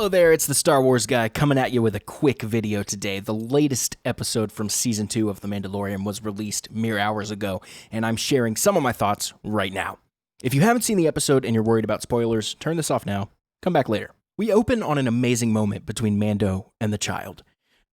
Hello there, it's the Star Wars guy coming at you with a quick video today. The latest episode from Season 2 of The Mandalorian was released mere hours ago, and I'm sharing some of my thoughts right now. If you haven't seen the episode and you're worried about spoilers, turn this off now. Come back later. We open on an amazing moment between Mando and the child.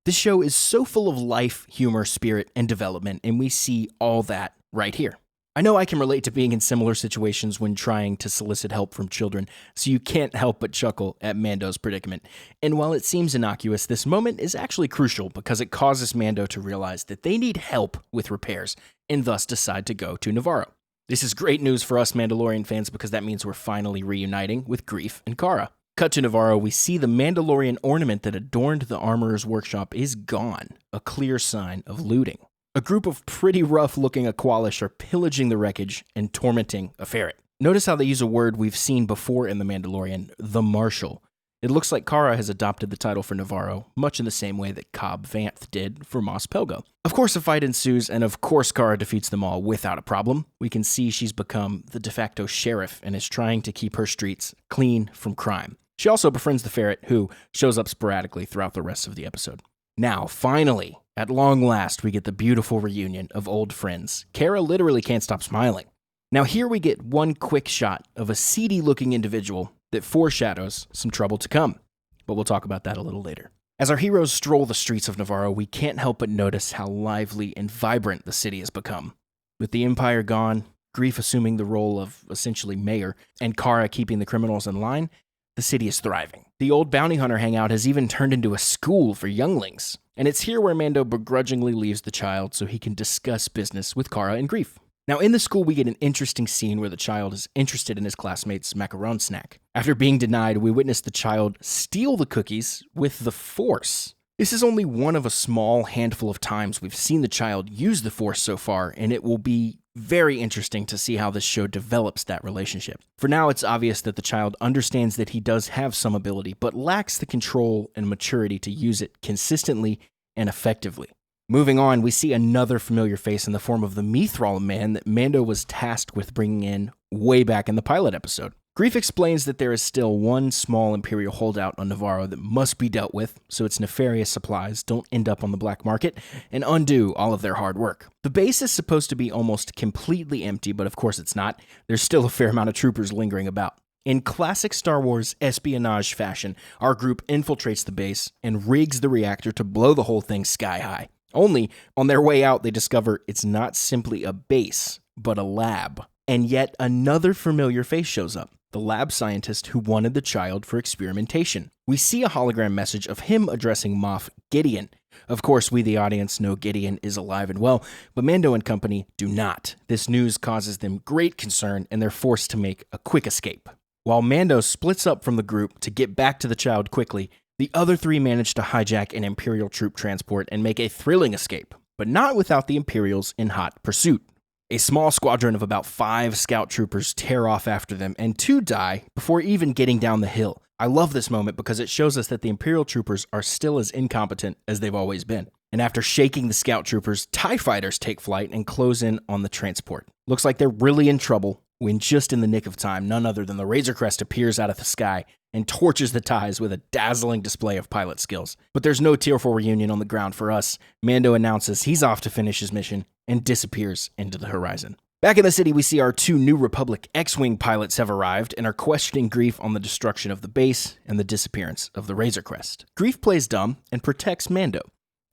This show is so full of life, humor, spirit, and development, and we see all that right here. I know I can relate to being in similar situations when trying to solicit help from children, so you can't help but chuckle at Mando's predicament. And while it seems innocuous, this moment is actually crucial because it causes Mando to realize that they need help with repairs, and thus decide to go to Navarro. This is great news for us Mandalorian fans because that means we're finally reuniting with Greef and Cara. Cut to Navarro, we see the Mandalorian ornament that adorned the armorer's workshop is gone, a clear sign of looting. A group of pretty rough-looking Aqualish are pillaging the wreckage and tormenting a ferret. Notice how they use a word we've seen before in The Mandalorian, the Marshal. It looks like Cara has adopted the title for Navarro, much in the same way that Cobb Vanth did for Mos Pelgo. Of course, a fight ensues, and of course Cara defeats them all without a problem. We can see she's become the de facto sheriff and is trying to keep her streets clean from crime. She also befriends the ferret, who shows up sporadically throughout the rest of the episode. Now, finally, at long last, we get the beautiful reunion of old friends. Cara literally can't stop smiling. Now here we get one quick shot of a seedy-looking individual that foreshadows some trouble to come, but we'll talk about that a little later. As our heroes stroll the streets of Navarro, we can't help but notice how lively and vibrant the city has become. With the Empire gone, Greef assuming the role of essentially mayor, and Cara keeping the criminals in line, the city is thriving. The old bounty hunter hangout has even turned into a school for younglings. And it's here where Mando begrudgingly leaves the child so he can discuss business with Cara and Greef. Now in the school we get an interesting scene where the child is interested in his classmate's macaron snack. After being denied, we witness the child steal the cookies with the Force. This is only one of a small handful of times we've seen the child use the Force so far, and it will be very interesting to see how this show develops that relationship. For now, it's obvious that the child understands that he does have some ability, but lacks the control and maturity to use it consistently and effectively. Moving on, we see another familiar face in the form of the Mithril man that Mando was tasked with bringing in way back in the pilot episode. Greef explains that there is still one small Imperial holdout on Navarro that must be dealt with so its nefarious supplies don't end up on the black market and undo all of their hard work. The base is supposed to be almost completely empty, but of course it's not. There's still a fair amount of troopers lingering about. In classic Star Wars espionage fashion, our group infiltrates the base and rigs the reactor to blow the whole thing sky high. Only, on their way out, they discover it's not simply a base, but a lab. And yet another familiar face shows up. The lab scientist who wanted the child for experimentation. We see a hologram message of him addressing Moff Gideon. Of course, we the audience know Gideon is alive and well, but Mando and company do not. This news causes them great concern, and they're forced to make a quick escape. While Mando splits up from the group to get back to the child quickly, the other three manage to hijack an Imperial troop transport and make a thrilling escape, but not without the Imperials in hot pursuit. A small squadron of about 5 scout troopers tear off after them, and 2 die before even getting down the hill. I love this moment because it shows us that the Imperial troopers are still as incompetent as they've always been. And after shaking the scout troopers, TIE fighters take flight and close in on the transport. Looks like they're really in trouble when just in the nick of time, none other than the Razor Crest appears out of the sky and torches the TIEs with a dazzling display of pilot skills. But there's no tearful reunion on the ground for us. Mando announces he's off to finish his mission and disappears into the horizon. Back in the city, we see our 2 New Republic X-Wing pilots have arrived and are questioning Greef on the destruction of the base and the disappearance of the Razor Crest. Greef plays dumb and protects Mando.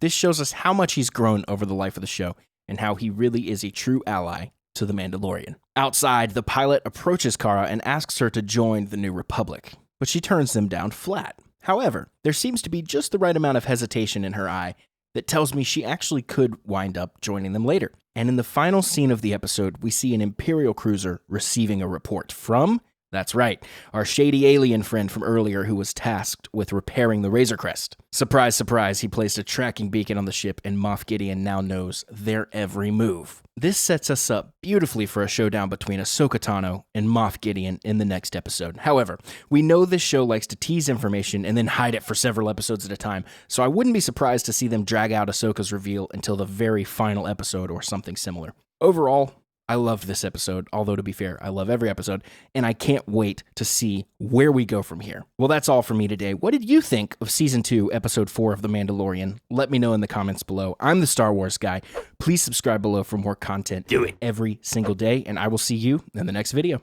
This shows us how much he's grown over the life of the show and how he really is a true ally to the Mandalorian. Outside, the pilot approaches Cara and asks her to join the New Republic, but she turns them down flat. However, there seems to be just the right amount of hesitation in her eye that tells me she actually could wind up joining them later. And in the final scene of the episode, we see an Imperial cruiser receiving a report from, that's right, our shady alien friend from earlier who was tasked with repairing the Razor Crest. Surprise, surprise, he placed a tracking beacon on the ship and Moff Gideon now knows their every move. This sets us up beautifully for a showdown between Ahsoka Tano and Moff Gideon in the next episode. However, we know this show likes to tease information and then hide it for several episodes at a time, so I wouldn't be surprised to see them drag out Ahsoka's reveal until the very final episode or something similar. Overall, I loved this episode, although to be fair, I love every episode, and I can't wait to see where we go from here. Well, that's all for me today. What did you think of Season 2, Episode 4 of The Mandalorian? Let me know in the comments below. I'm the Star Wars guy. Please subscribe below for more content. Do it every single day, and I will see you in the next video.